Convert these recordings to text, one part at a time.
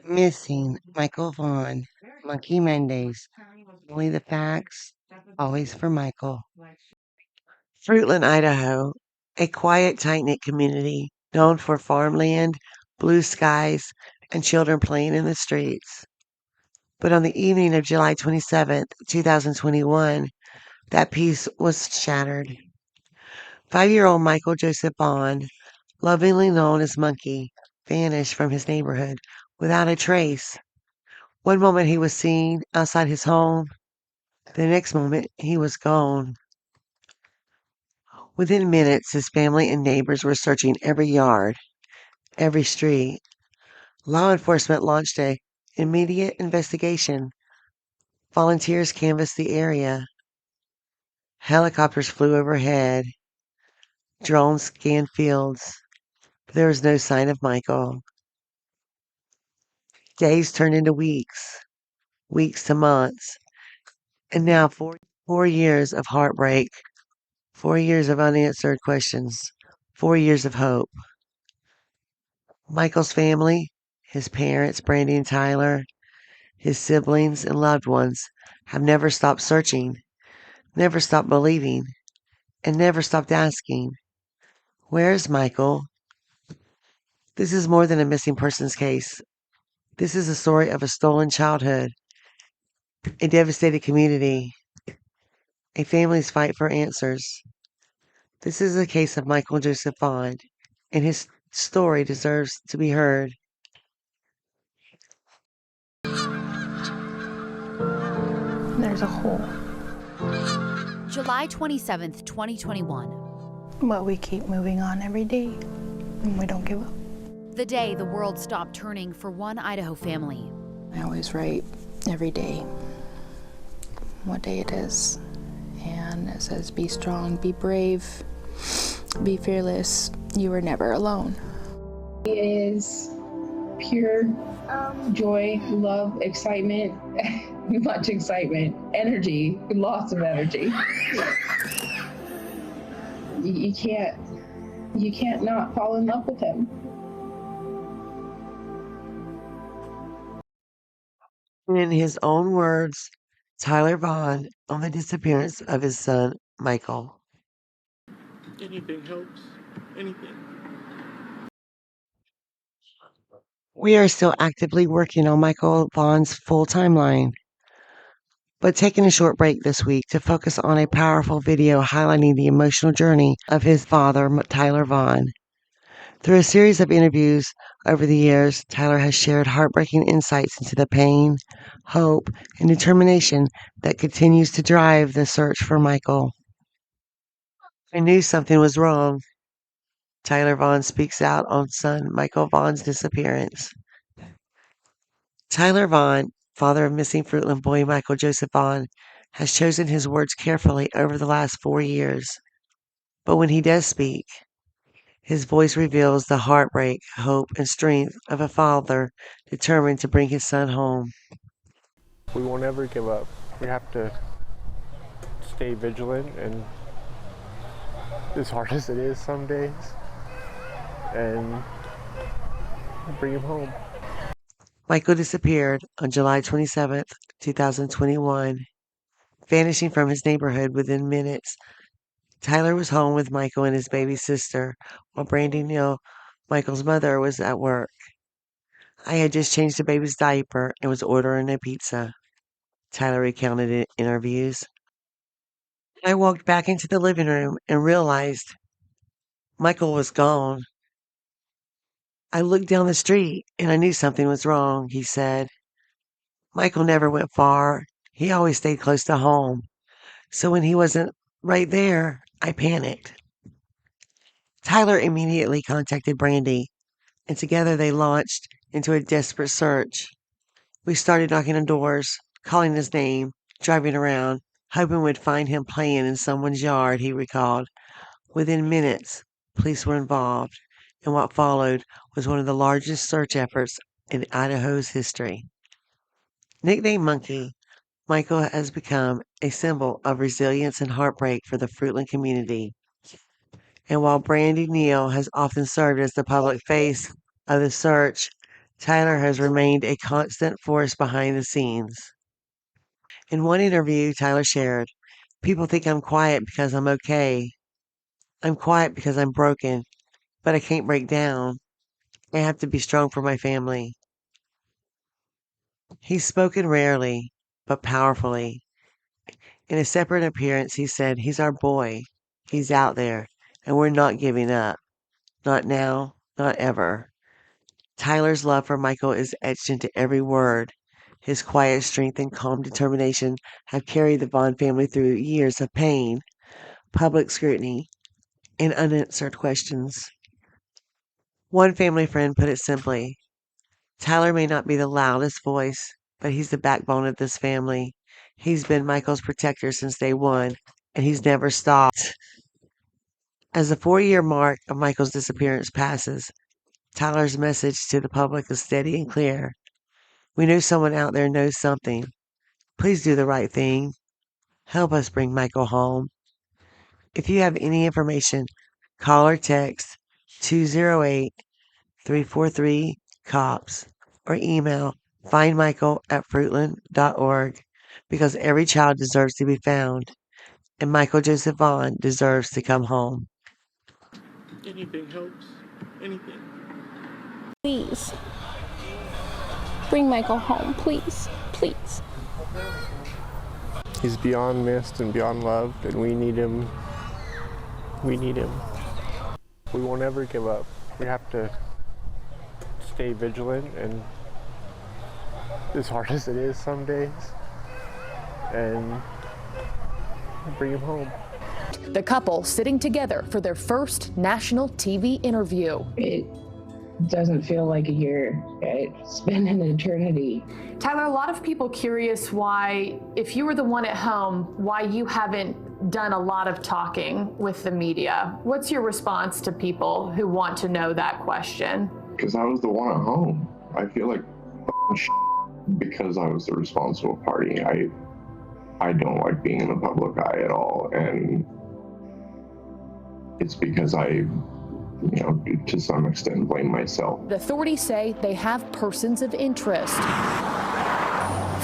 Missing Michael Vaughan, Monkey Mondays. Only the facts, always for Michael. Fruitland, Idaho, a quiet, tight knit community known for farmland, blue skies, and children playing in the streets. But on the evening of July 27th, 2021, that peace was shattered. 5-year old Michael Joseph Bond, lovingly known as Monkey, vanished from his neighborhood without a trace. One moment he was seen outside his home, the next moment he was gone. Within minutes, his family and neighbors were searching every yard, every street. Law enforcement launched a immediate investigation. Volunteers canvassed the area. Helicopters flew overhead. Drones scanned fields. But there was no sign of Michael. Days turned into weeks, weeks to months, and now 4 years of heartbreak, 4 years of unanswered questions, 4 years of hope. Michael's family, his parents, Brandy and Tyler, his siblings and loved ones have never stopped searching, never stopped believing, and never stopped asking, where's Michael? This is more than a missing persons case. This is a story of a stolen childhood, a devastated community, a family's fight for answers. This is a case of Michael Joseph Bond, and his story deserves to be heard. There's a hole. July 27th, 2021. But we keep moving on every day, and we don't give up. The day the world stopped turning for one Idaho family. I always write every day what day it is. And it says, be strong, be brave, be fearless. You are never alone. It is pure joy, love, excitement, much excitement, energy, lots of energy. You can't not fall in love with him. In his own words, Tyler Vaughan on the disappearance of his son, Michael. Anything helps. Anything. We are still actively working on Michael Vaughan's full timeline, but taking a short break this week to focus on a powerful video highlighting the emotional journey of his father, Tyler Vaughan. Through a series of interviews over the years, Tyler has shared heartbreaking insights into the pain, hope, and determination that continues to drive the search for Michael. I knew something was wrong. Tyler Vaughan speaks out on son Michael Vaughan's disappearance. Tyler Vaughan, father of missing Fruitland boy Michael Joseph Vaughan, has chosen his words carefully over the last 4 years. But when he does speak, his voice reveals the heartbreak, hope, and strength of a father determined to bring his son home. We won't ever give up. We have to stay vigilant, and as hard as it is some days, and bring him home. Michael disappeared on July 27th, 2021, vanishing from his neighborhood within minutes. Tyler was home with Michael and his baby sister, while Brandy Neal, Michael's mother, was at work. I had just changed the baby's diaper and was ordering a pizza, Tyler recounted in interviews. I walked back into the living room and realized Michael was gone. I looked down the street and I knew something was wrong, he said. Michael never went far. He always stayed close to home. So when he wasn't right there, I panicked. Tyler immediately contacted Brandy, and together they launched into a desperate search. We started knocking on doors, calling his name, driving around, hoping we'd find him playing in someone's yard, he recalled. Within minutes, police were involved, and what followed was one of the largest search efforts in Idaho's history. Nicknamed Monkey, Michael has become a symbol of resilience and heartbreak for the Fruitland community. And while Brandy Neal has often served as the public face of the search, Tyler has remained a constant force behind the scenes. In one interview, Tyler shared, "People think I'm quiet because I'm okay. I'm quiet because I'm broken, but I can't break down. I have to be strong for my family." He's spoken rarely, but powerfully. In a separate appearance, he said, "He's our boy. He's out there, and we're not giving up. Not now, not ever." Tyler's love for Michael is etched into every word. His quiet strength and calm determination have carried the Vaughan family through years of pain, public scrutiny, and unanswered questions. One family friend put it simply, "Tyler may not be the loudest voice, but he's the backbone of this family. He's been Michael's protector since day one, and he's never stopped." As the 4-year mark of Michael's disappearance passes, Tyler's message to the public is steady and clear. "We know someone out there knows something. Please do the right thing. Help us bring Michael home." If you have any information, call or text 208-343-COPS or email findmichael@fruitland.org, because every child deserves to be found, and Michael Joseph Vaughan deserves to come home. Anything helps. Anything. Please. Bring Michael home, please. Please. He's beyond missed and beyond loved, and we need him. We need him. We won't ever give up. We have to stay vigilant, and as hard as it is some days, and bring him home. The couple sitting together for their first national TV interview. It doesn't feel like a year. It's been an eternity. Tyler, a lot of people curious why, if you were the one at home, why you haven't done a lot of talking with the media. What's your response to people who want to know that question? Because I was the one at home. I feel like because I was the responsible party. I don't like being in the public eye at all, and it's because I, to some extent blame myself. The authorities say they have persons of interest.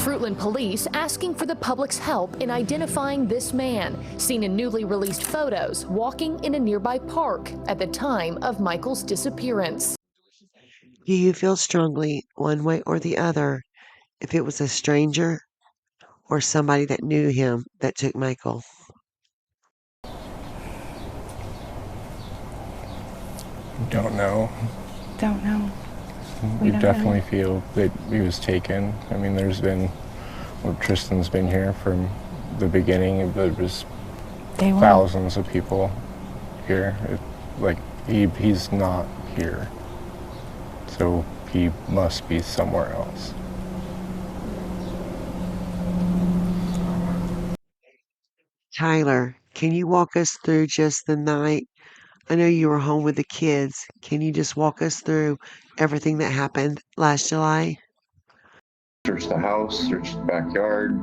Fruitland police asking for the public's help in identifying this man, seen in newly released photos walking in a nearby park at the time of Michael's disappearance. Do you feel strongly one way or the other if it was a stranger or somebody that knew him that took Michael? Don't know. Don't know. We definitely feel that he was taken. I mean, Tristan's been here from the beginning. There was thousands of people here. He's not here. So he must be somewhere else. Tyler, can you walk us through just the night? I know you were home with the kids. Can you just walk us through everything that happened last July? Searched the house, searched the backyard,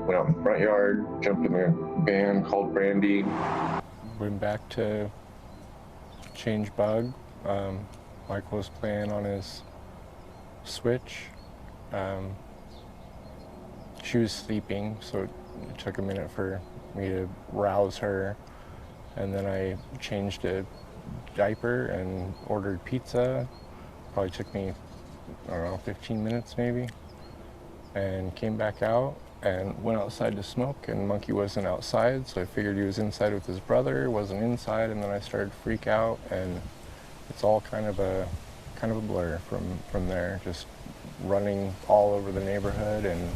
went out in the front yard, jumped in the van, called Brandy. Went back to change bug. Michael was playing on his Switch. She was sleeping, so it took a minute for me to rouse her. And then I changed a diaper and ordered pizza. Probably took me, 15 minutes maybe. And came back out and went outside to smoke, and Monkey wasn't outside, so I figured he was inside with his brother, wasn't inside, and then I started to freak out, and it's all kind of a blur from there, just running all over the neighborhood. And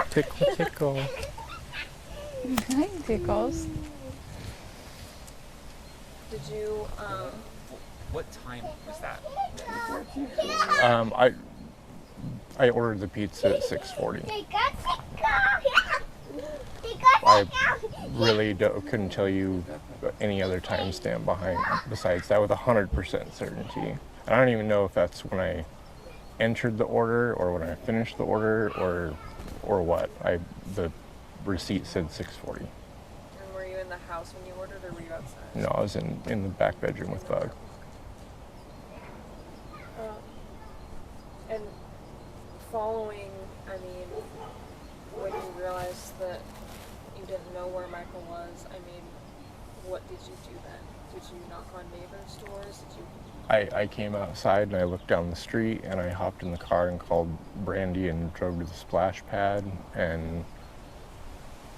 tickle, tickle. Hi, Tickles. Did you, what time was that? I ordered the pizza at 6:40. I really couldn't tell you any other timestamp besides that with 100% certainty. And I don't even know if that's when I entered the order or when I finished the order or or what? The receipt said 6:40. And were you in the house when you ordered, or were you outside? No, I was in the back bedroom with Bug. And following, I mean, when you realized that you didn't know where Michael was, I mean, what did you do then? Did you knock on neighbors' doors? Did you? I came outside and I looked down the street and I hopped in the car and called Brandy and drove to the splash pad and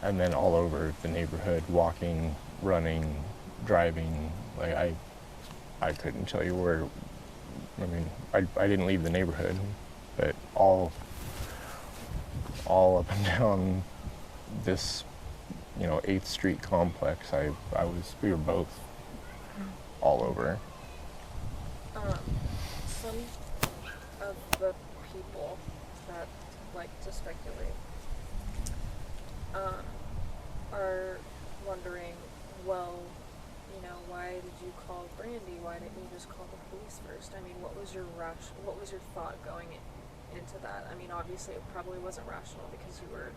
then all over the neighborhood, walking, running, driving. Like I couldn't tell you where. I mean, I didn't leave the neighborhood, but all up and down this, 8th Street complex, we were both all over. Some of the people that like to speculate are wondering, well, why did you call Brandy? Why didn't you just call the police first? I mean, what was your thought going into that? I mean, obviously it probably wasn't rational because you were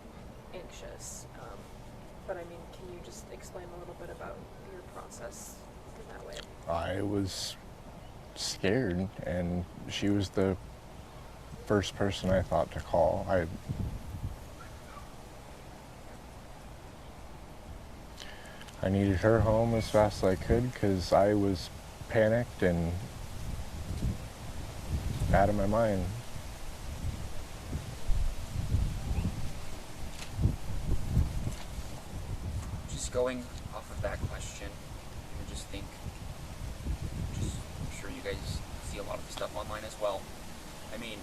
anxious. But I mean, can you just explain a little bit about your process in that way? I was scared, and she was the first person I thought to call. I needed her home as fast as I could because I was panicked and out of my mind. Just going off of that question, I just think, I'm sure you guys see a lot of the stuff online as well. I mean,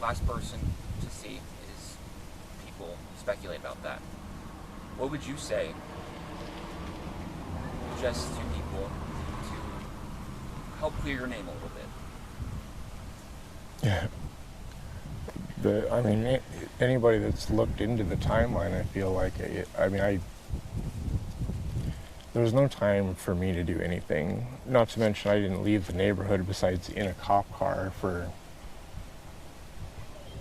last person to see is people speculate about that. What would you say just to people to help clear your name a little bit? Yeah. Anybody that's looked into the timeline, I feel like, there was no time for me to do anything. Not to mention I didn't leave the neighborhood besides in a cop car for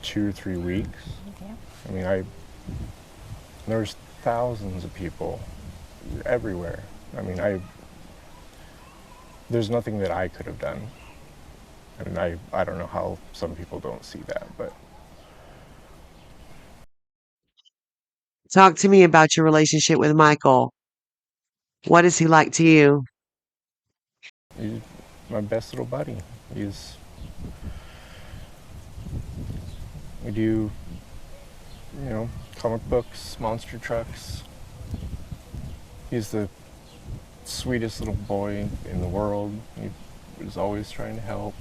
2 or 3 weeks. Yeah. There's thousands of people everywhere. There's nothing that I could have done. I don't know how some people don't see that, but. Talk to me about your relationship with Michael. What is he like to you? He's my best little buddy. We do, comic books, monster trucks. He's the sweetest little boy in the world. He was always trying to help.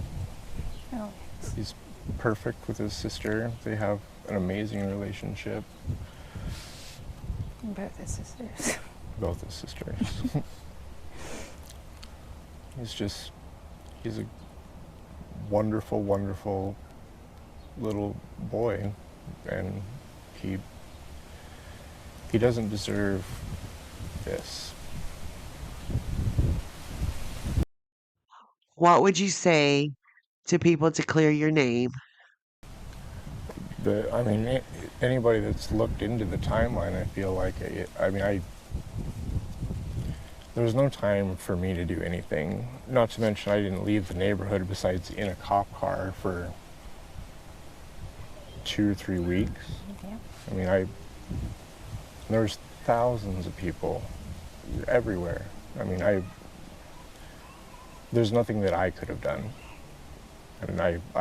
Oh. He's perfect with his sister. They have an amazing relationship. Both his sisters. Both his sisters. He's a wonderful, wonderful little boy, and he doesn't deserve this. What would you say to people to clear your name? Anybody that's looked into the timeline, I feel like, there was no time for me to do anything. Not to mention I didn't leave the neighborhood besides in a cop car for 2 or 3 weeks. Yeah. There's thousands of people everywhere. There's nothing that I could have done. I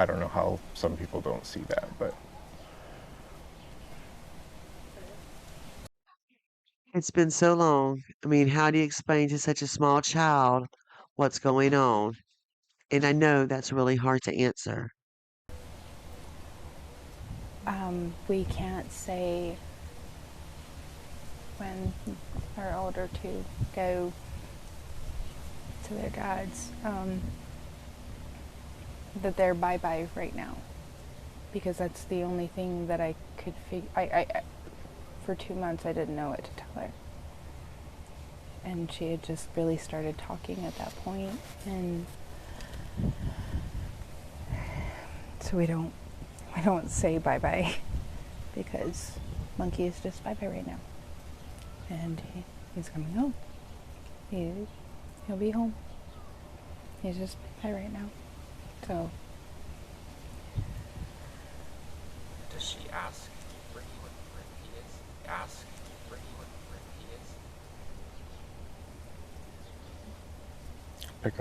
don't know how some people don't see that, but. It's been so long. How do you explain to such a small child what's going on? And I know that's really hard to answer. We can't say when our older two go to their dads that they're bye-bye right now, because that's the only thing that I could figure. I for 2 months I didn't know what to tell her, and she had just really started talking at that point, and so we don't say bye-bye because Monkey is just bye-bye right now. And he's coming home. He'll be home. He's just bye right now. So. Does she ask where he is? Ask where he is? Pick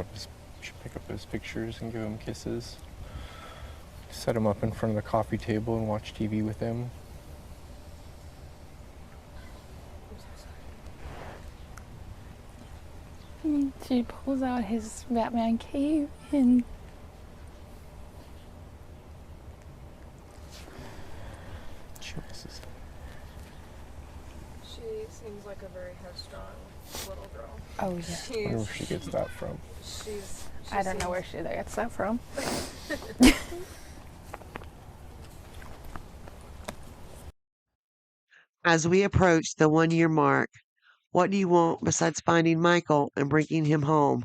up his pictures and give him kisses. Set him up in front of the coffee table and watch TV with him. She pulls out his Batman cape and She misses him. She seems like a very headstrong little girl. oh yeah. I wonder where she gets that from. I don't know where she gets that from. As we approach the 1 year mark, what do you want besides finding Michael and bringing him home?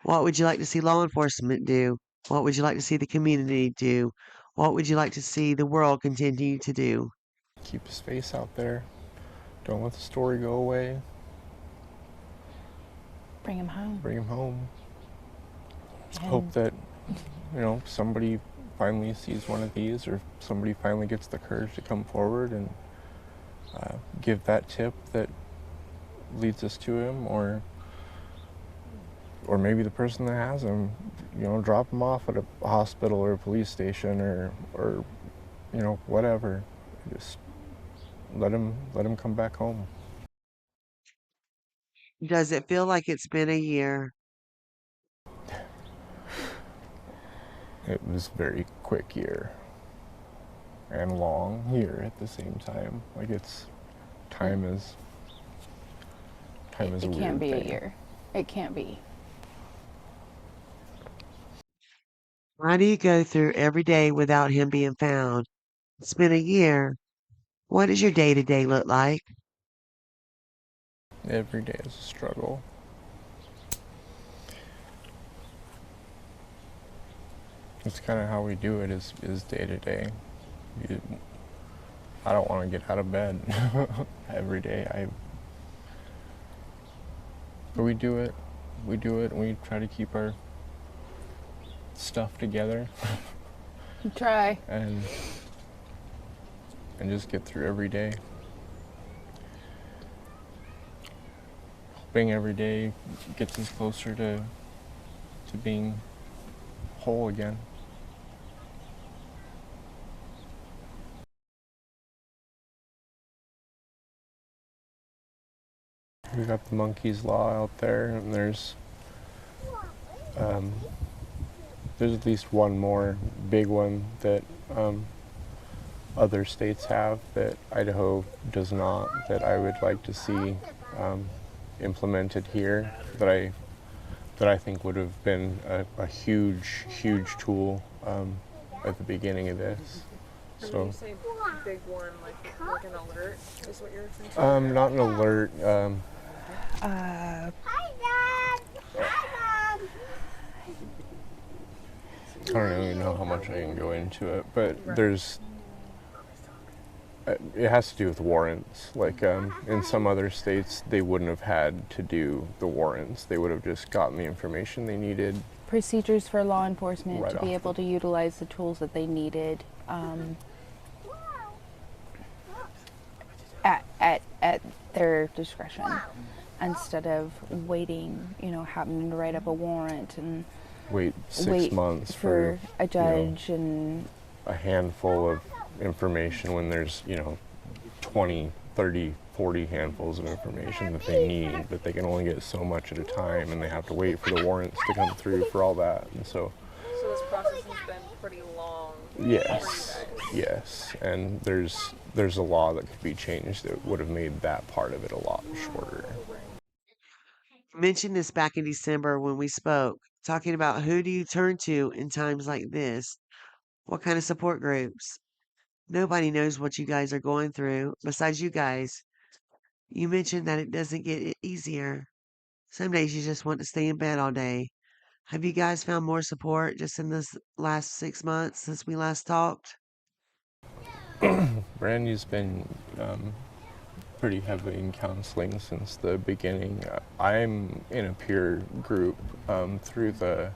What would you like to see law enforcement do? What would you like to see the community do? What would you like to see the world continue to do? Keep his face out there. Don't let the story go away. Bring him home. Bring him home. And Hope that, somebody finally sees one of these, or somebody finally gets the courage to come forward and give that tip that leads us to him, or maybe the person that has him, drop him off at a hospital or a police station or whatever. Just let him come back home. Does it feel like it's been a year? It was a very quick year and long year at the same time. Like time is a weird thing. It can't be a year. It can't be. How do you go through every day without him being found? It's been a year. What does your day-to-day look like? Every day is a struggle. It's kind of how we do it is day to day. I don't want to get out of bed every day. But we do it. And we try to keep our stuff together. Try. And just get through every day. Hoping every day gets us closer to being whole again. We got the monkey's law out there, and there's at least one more big one that other states have that Idaho does not, that I would like to see implemented here, that I think would have been a huge tool at the beginning of this. And So when you say big one, like an alert is what you're referring to? not an alert. I don't even know how much I can go into it, but there's it has to do with warrants. Like in some other states, they wouldn't have had to do the warrants. They would have just gotten the information they needed. Procedures for law enforcement Right to be able to utilize the tools that they needed at their discretion, instead of waiting, having to write up a warrant and Wait 6 months for a judge and a handful of information when there's 20, 30, 40 handfuls of information that they need, but they can only get so much at a time, and they have to wait for the warrants to come through for all that. And so this process has been pretty long. Yes, and there's a law that could be changed that would have made that part of it a lot shorter. You mentioned this back in December when we spoke, talking about who do you turn to in times like this? What kind of support groups? Nobody knows what you guys are going through besides you guys. You mentioned that it doesn't get easier. Some days you just want to stay in bed all day. Have you guys found more support just in this last 6 months since we last talked? Brandy's been pretty heavy in counseling since the beginning. I'm in a peer group through the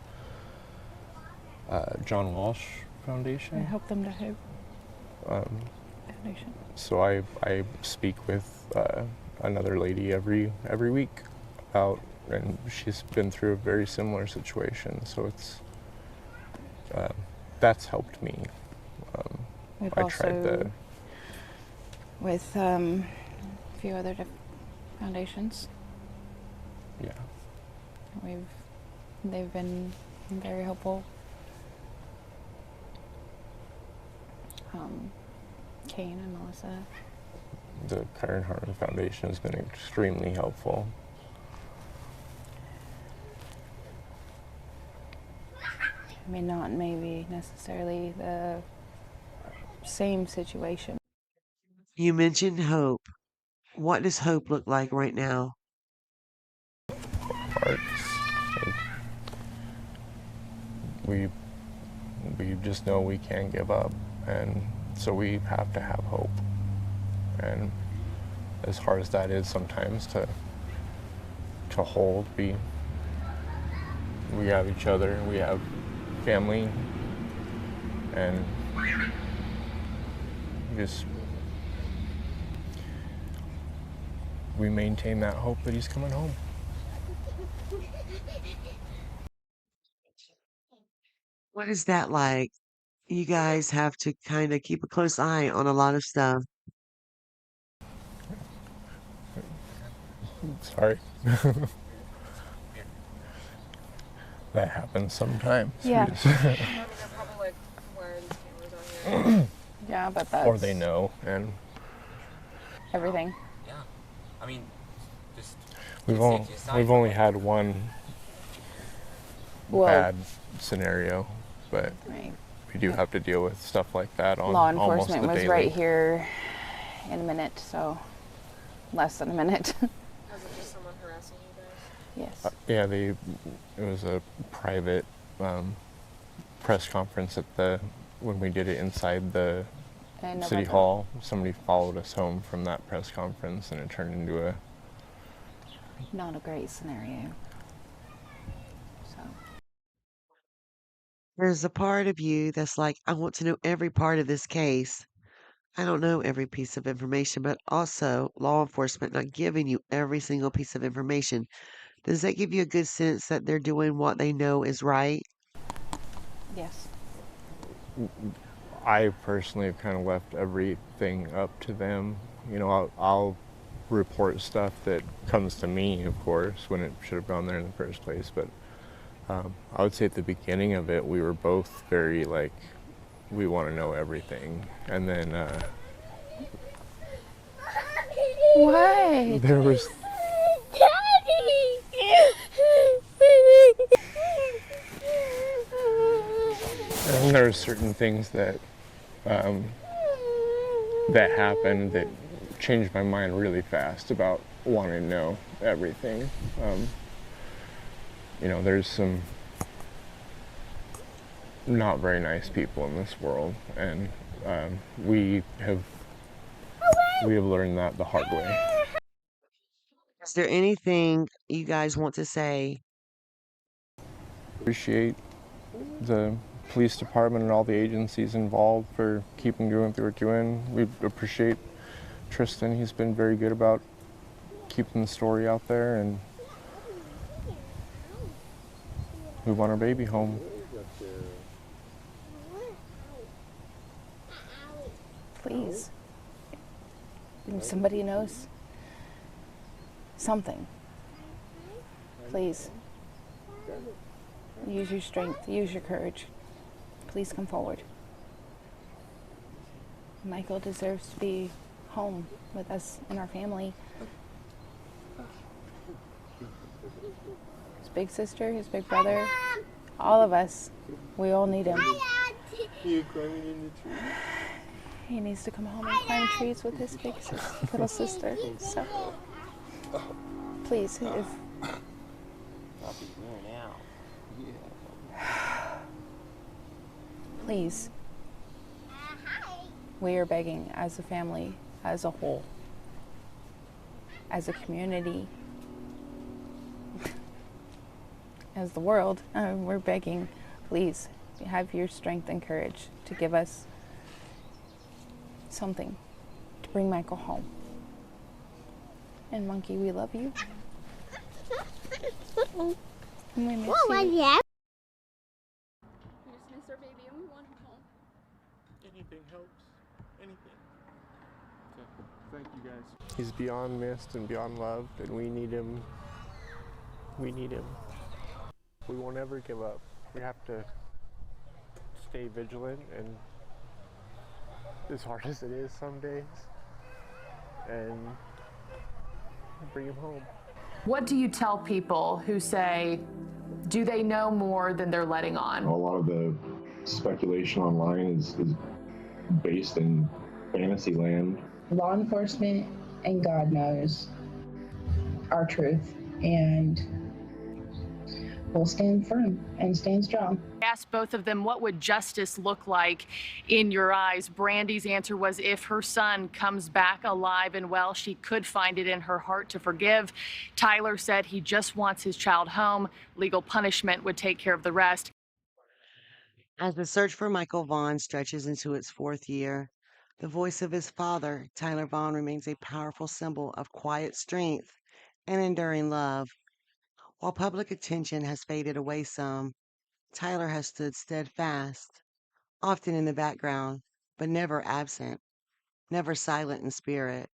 John Walsh Foundation. I help them to hope. Foundation. So I speak with another lady every week about, and she's been through a very similar situation. So it's that's helped me. We've I also, tried the with a few other foundations. yeah. They've been very helpful. Kane and Melissa. The Karen Harmon Foundation has been extremely helpful. I mean, not maybe necessarily the same situation. You mentioned hope. What does hope look like right now? Parts. We just know we can't give up, and so we have to have hope. And as hard as that is sometimes to hold, we have each other, we have family, and we maintain that hope that he's coming home. What is that like? You guys have to kind of keep a close eye on a lot of stuff. Sorry. That happens sometimes. Yeah. I mean, they're probably like, why are these cameras on here? Yeah, but that's... Or they know, and everything. Yeah. I mean, just... we've only had one bad scenario, but right. we do have to deal with stuff like that on Law almost enforcement the was daily. right here in a minute, so less than a minute. Was it just someone harassing you guys? Yes. Yeah, it was a private press conference when we did it inside the In City November. Hall. Somebody followed us home from that press conference, and it turned into a... Not a great scenario. So. There's a part of you that's like, I want to know every part of this case. I don't know every piece of information, but also law enforcement not giving you every single piece of information. Does that give you a good sense that they're doing what they know is right? Yes. I personally have kind of left everything up to them. You know, I'll report stuff that comes to me, of course, when it should have gone there in the first place. But I would say at the beginning of it, we were both very like, we want to know everything. And then What? there was... And there are certain things that that happened that changed my mind really fast about wanting to know everything. You know, there's some not very nice people in this world, and we have learned that the hard way. Is there anything you guys want to say? Appreciate the police department and all the agencies involved for keeping doing what they were doing. We appreciate Tristan. He's been very good about keeping the story out there, and we want our baby home. Please. If somebody knows something, please. Use your strength, use your courage. Please come forward. Michael deserves to be home with us and our family. His big sister, his big brother, all of us, we all need him. You're climbing in the tree? He needs to come home and climb trees with his big little sister. So, please, if please, We are begging as a family, as a whole, as a community, as the world, we're begging, please have your strength and courage to give us something to bring Michael home. And Monkey, we love you. We miss you. We just miss our baby and we want him home. Anything helps. Anything. So, thank you guys. He's beyond missed and beyond loved, and we need him. We need him. We won't ever give up. We have to stay vigilant, and as hard as it is some days, and bring him home. What do you tell people who say, do they know more than they're letting on? A lot of the speculation online is based in fantasy land. Law enforcement and God knows our truth, and we'll stand firm and stand strong. I asked both of them, what would justice look like in your eyes? Brandy's answer was, if her son comes back alive and well, she could find it in her heart to forgive. Tyler said he just wants his child home. Legal punishment would take care of the rest. As the search for Michael Vaughan stretches into its fourth year, the voice of his father, Tyler Vaughan, remains a powerful symbol of quiet strength and enduring love. While public attention has faded away some, Tyler has stood steadfast, often in the background, but never absent, never silent in spirit.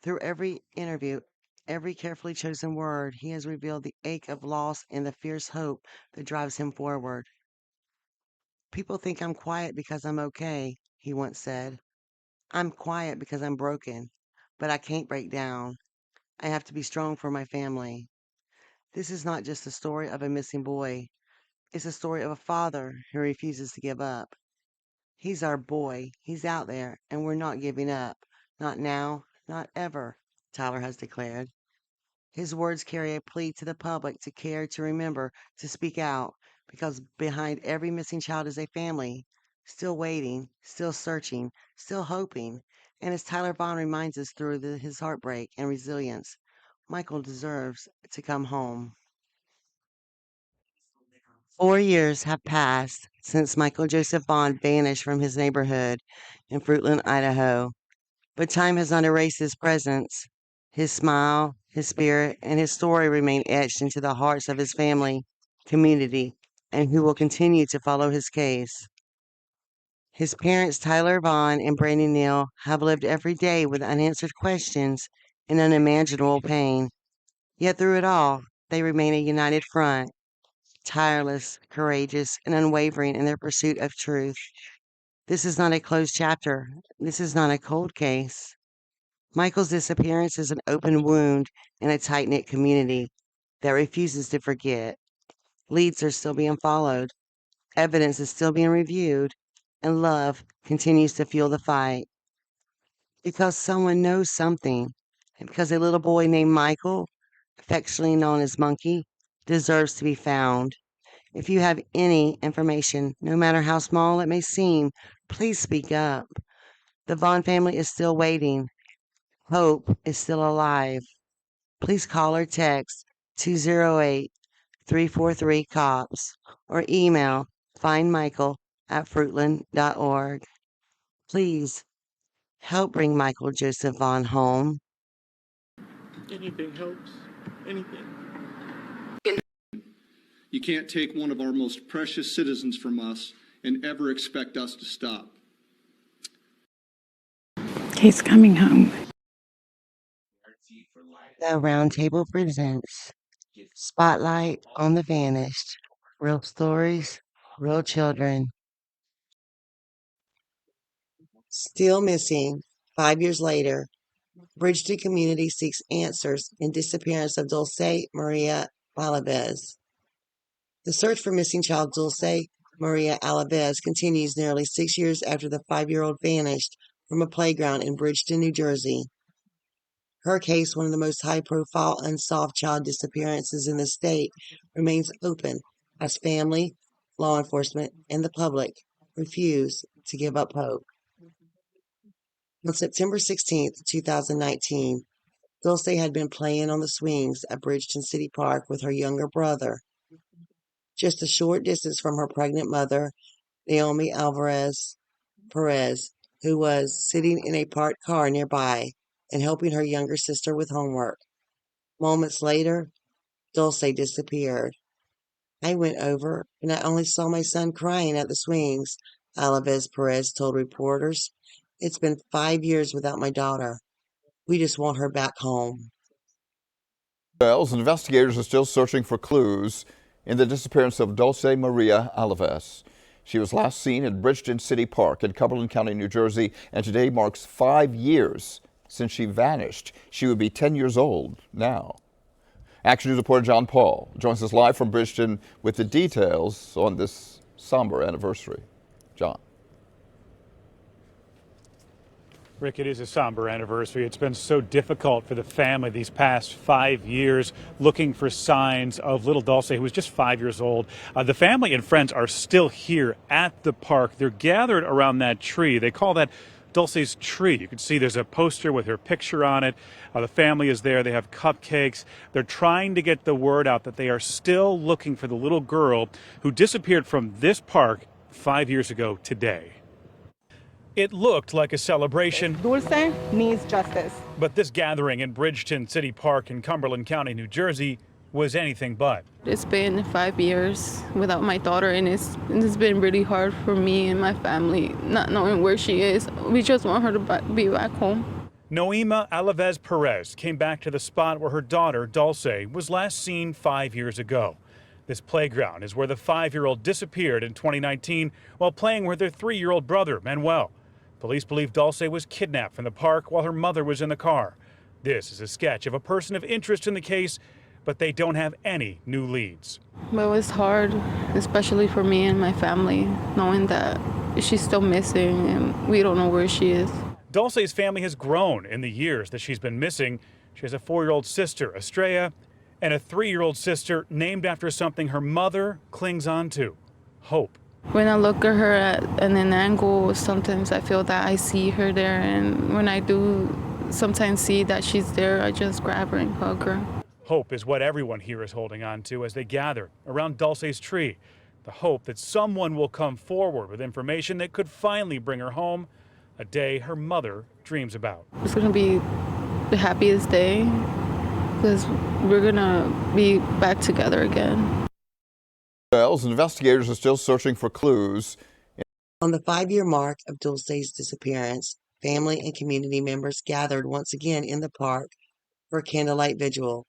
Through every interview, every carefully chosen word, he has revealed the ache of loss and the fierce hope that drives him forward. People think I'm quiet because I'm okay, he once said. I'm quiet because I'm broken, but I can't break down. I have to be strong for my family. This is not just a story of a missing boy. It's a story of a father who refuses to give up. He's our boy. He's out there, and we're not giving up. Not now, not ever, Tyler has declared. His words carry a plea to the public to care, to remember, to speak out, because behind every missing child is a family, still waiting, still searching, still hoping. And as Tyler Vaughan reminds us through his heartbreak and resilience, Michael deserves to come home. 4 years have passed since Michael Joseph Vaughan vanished from his neighborhood in Fruitland, Idaho. But time has not erased his presence. His smile, his spirit, and his story remain etched into the hearts of his family, community, and who will continue to follow his case. His parents, Tyler Vaughan and Brandy Neal, have lived every day with unanswered questions and unimaginable pain. Yet through it all, they remain a united front, tireless, courageous, and unwavering in their pursuit of truth. This is not a closed chapter. This is not a cold case. Michael's disappearance is an open wound in a tight knit community that refuses to forget. Leads are still being followed, evidence is still being reviewed, and love continues to fuel the fight. Because someone knows something, and because a little boy named Michael, affectionately known as Monkey, deserves to be found. If you have any information, no matter how small it may seem, please speak up. The Vaughn family is still waiting. Hope is still alive. Please call or text 208-343-COPS or email findmichael@fruitland.org. Please help bring Michael Joseph Vaughn home. Anything helps. Anything. You can't take one of our most precious citizens from us and ever expect us to stop. He's coming home. The Roundtable presents Spotlight on the Vanished. Real stories, real children. Still missing 5 years later, Bridgeton community seeks answers in disappearance of Dulce Maria Alavez. The search for missing child Dulce Maria Alavez continues nearly 6 years after the 5-year-old vanished from a playground in Bridgeton, New Jersey. Her case, one of the most high-profile unsolved child disappearances in the state, remains open as family, law enforcement, and the public refuse to give up hope. On September 16th, 2019, Dulce had been playing on the swings at Bridgeton City Park with her younger brother, just a short distance from her pregnant mother, Naomi Alvarez Perez, who was sitting in a parked car nearby and helping her younger sister with homework. Moments later, Dulce disappeared. I went over and I only saw my son crying at the swings, Alavez Perez told reporters. It's been 5 years without my daughter. We just want her back home. Investigators are still searching for clues in the disappearance of Dulce Maria Alavez. She was last seen at Bridgeton City Park in Cumberland County, New Jersey, and today marks 5 years since she vanished. She would be 10 years old now. Action News reporter John Paul joins us live from Bridgeton with the details on this somber anniversary. John. Rick, it is a somber anniversary. It's been so difficult for the family these past 5 years looking for signs of little Dulce, who was just 5 years old. The family and friends are still here at the park. They're gathered around that tree. They call that Dulce's tree. You can see there's a poster with her picture on it. The family is there. They have cupcakes. They're trying to get the word out that they are still looking for the little girl who disappeared from this park 5 years ago today. It looked like a celebration. Dulce needs justice. But this gathering in Bridgeton City Park in Cumberland County, New Jersey, was anything but. It's been 5 years without my daughter, and it's been really hard for me and my family not knowing where she is. We just want her to be back home. Naomi Alavez Perez came back to the spot where her daughter, Dulce, was last seen 5 years ago. This playground is where the 5-year-old disappeared in 2019 while playing with her 3-year-old brother, Manuel. Police believe Dulce was kidnapped from the park while her mother was in the car. This is a sketch of a person of interest in the case, but they don't have any new leads. But it was hard, especially for me and my family, knowing that she's still missing and we don't know where she is. Dulce's family has grown in the years that she's been missing. She has a 4-year-old sister, Estrella, and a 3-year-old sister named after something her mother clings on to, hope. When I look at her at an angle, sometimes I feel that I see her there, and when I do sometimes see that she's there, I just grab her and hug her. Hope is what everyone here is holding on to as they gather around Dulce's tree. The hope that someone will come forward with information that could finally bring her home, a day her mother dreams about. It's going to be the happiest day because we're going to be back together again. Investigators are still searching for clues. On the 5-year mark of Dulce's disappearance, family and community members gathered once again in the park for a candlelight vigil.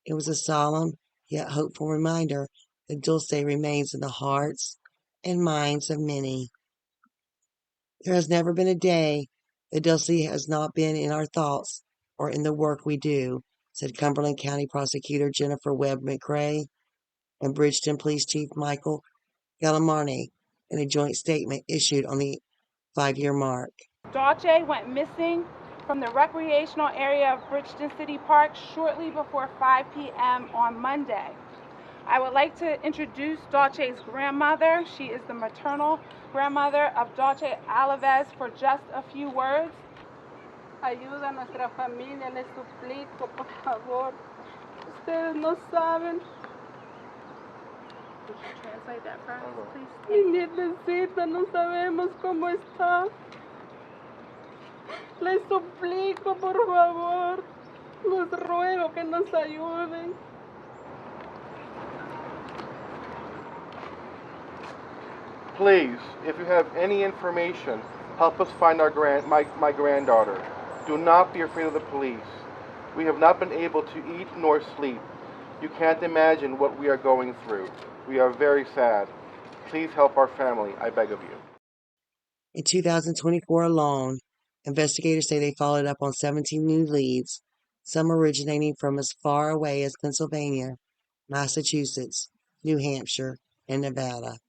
It was a solemn yet hopeful reminder that Dulce remains in the hearts and minds of many. There has never been a day that Dulce has not been in our thoughts or in the work we do, said Cumberland County Prosecutor Jennifer Webb McCrae and Bridgeton Police Chief Michael Gallimarne in a joint statement issued on the 5-year mark. Dulce went missing from the recreational area of Bridgeton City Park shortly before 5 p.m. on Monday. I would like to introduce Dulce's grandmother. She is the maternal grandmother of Dulce Alavez for just a few words. Ayuda a nuestra familia, les suplico, por favor. Ustedes no saben. Could you translate that for us, please? Mi nietecita, no sabemos cómo está. Les suplico, por favor. Les ruego que nos ayuden. Please, if you have any information, help us find my granddaughter. Do not be afraid of the police. We have not been able to eat nor sleep. You can't imagine what we are going through. We are very sad. Please help our family, I beg of you. In 2024 alone, investigators say they followed up on 17 new leads, some originating from as far away as Pennsylvania, Massachusetts, New Hampshire, and Nevada.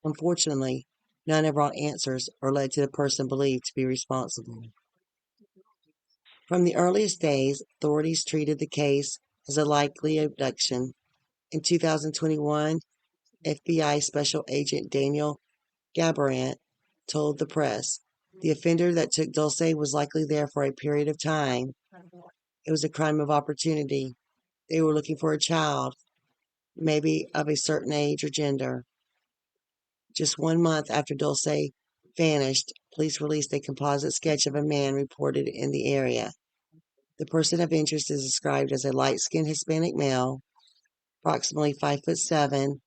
Unfortunately, none have brought answers or led to the person believed to be responsible. From the earliest days, authorities treated the case as a likely abduction. In 2021, FBI Special Agent Daniel Gabarant told the press, The offender that took Dulce was likely there for a period of time. It was a crime of opportunity. They were looking for a child, maybe of a certain age or gender. Just 1 month after Dulce vanished, police released a composite sketch of a man reported in the area. The person of interest is described as a light-skinned Hispanic male, approximately 5'7",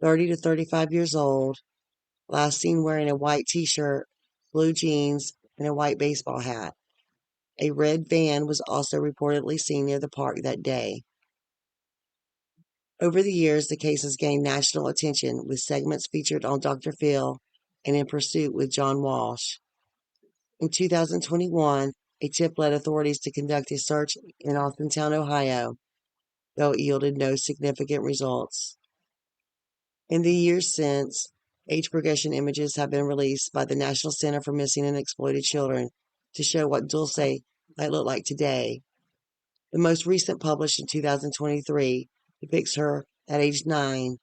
30 to 35 years old, last seen wearing a white t-shirt, blue jeans, and a white baseball hat. A red van was also reportedly seen near the park that day. Over the years, the case has gained national attention, with segments featured on Dr. Phil and In Pursuit with John Walsh. In 2021, a tip led authorities to conduct a search in Austintown, Ohio, though it yielded no significant results. In the years since, age progression images have been released by the National Center for Missing and Exploited Children to show what Dulce might look like today. The most recent, published in 2023, depicts her at age 9.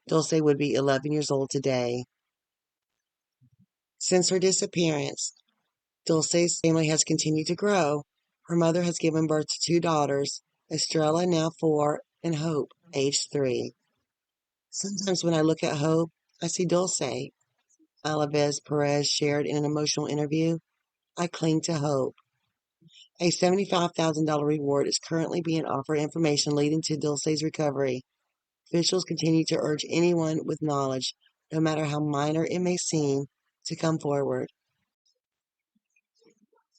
Dulce would be 11 years old today. Since her disappearance, Dulce's family has continued to grow. Her mother has given birth to 2 daughters, Estrella, now 4, and Hope, age 3. Sometimes when I look at Hope, I see Dulce, Alavez Perez shared in an emotional interview. I cling to hope. A $75,000 reward is currently being offered, information leading to Dulce's recovery. Officials continue to urge anyone with knowledge, no matter how minor it may seem, to come forward.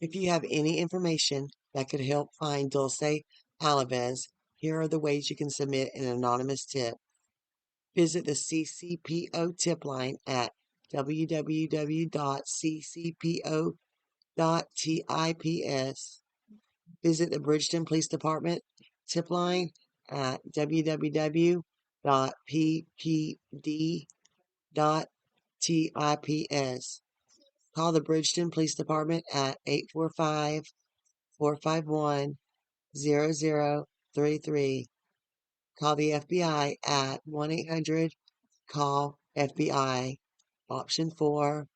If you have any information that could help find Dulce Alavez, here are the ways you can submit an anonymous tip. Visit the CCPO tip line at www.ccpo.tips. Visit the Bridgeton Police Department tip line at www.ppd.tips. Call the Bridgeton Police Department at 845-451-0033. Call the FBI at 1-800-CALL-FBI. Option 4,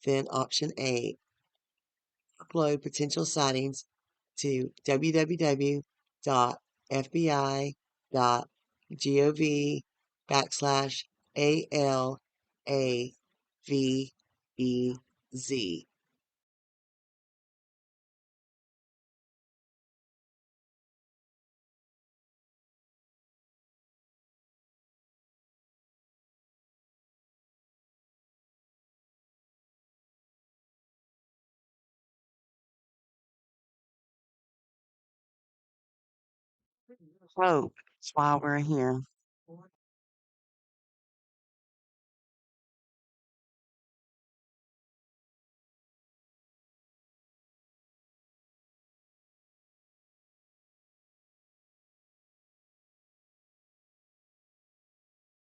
then option 8. Upload potential sightings to www.fbi.gov/ALAVEZ. Hope, that's why we're here.